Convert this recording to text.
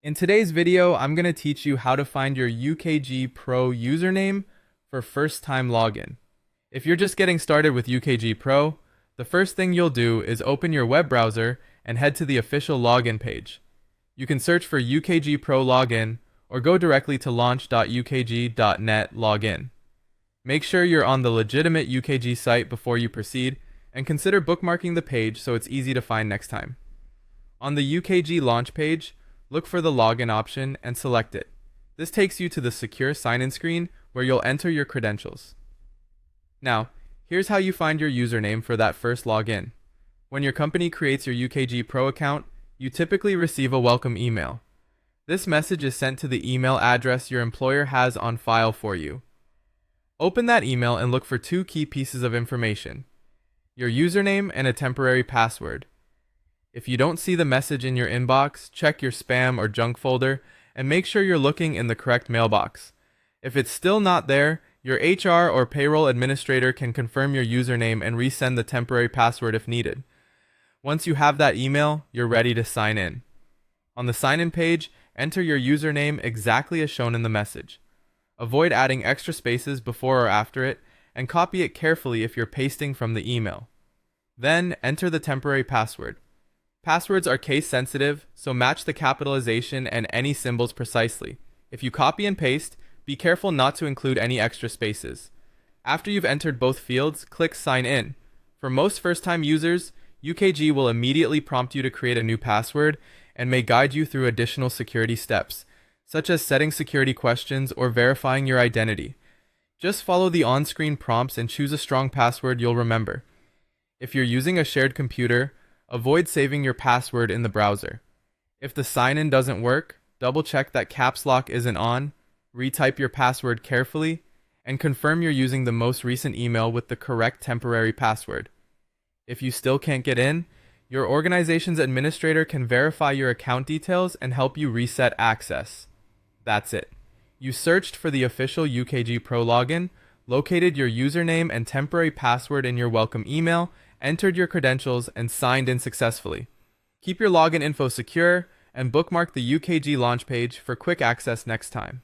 In today's video, I'm going to teach you how to find your UKG Pro username for first-time login. If you're just getting started with UKG Pro, the first thing you'll do is open your web browser and head to the official login page. You can search for UKG Pro login or go directly to launch.ukg.net login. Make sure you're on the legitimate UKG site before you proceed, and consider bookmarking the page so it's easy to find next time. On the UKG launch page, look for the login option and select it. This takes you to the secure sign-in screen where you'll enter your credentials. Now, here's how you find your username for that first login. When your company creates your UKG Pro account, you typically receive a welcome email. This message is sent to the email address your employer has on file for you. Open that email and look for two key pieces of information: your username and a temporary password. If you don't see the message in your inbox, check your spam or junk folder and make sure you're looking in the correct mailbox. If it's still not there, your HR or payroll administrator can confirm your username and resend the temporary password if needed. Once you have that email, you're ready to sign in. On the sign-in page, enter your username exactly as shown in the message. Avoid adding extra spaces before or after it, and copy it carefully if you're pasting from the email. Then, enter the temporary password. Passwords are case sensitive, so match the capitalization and any symbols precisely. If you copy and paste, be careful not to include any extra spaces. After you've entered both fields, click Sign In. For most first-time users, UKG will immediately prompt you to create a new password and may guide you through additional security steps, such as setting security questions or verifying your identity. Just follow the on-screen prompts and choose a strong password you'll remember. If you're using a shared computer, avoid saving your password in the browser. If the sign-in doesn't work, double-check that caps lock isn't on, retype your password carefully, and confirm you're using the most recent email with the correct temporary password. If you still can't get in, your organization's administrator can verify your account details and help you reset access. That's it. You searched for the official UKG Pro login, located your username and temporary password in your welcome email, entered your credentials, and signed in successfully. Keep your login info secure and bookmark the UKG launch page for quick access next time.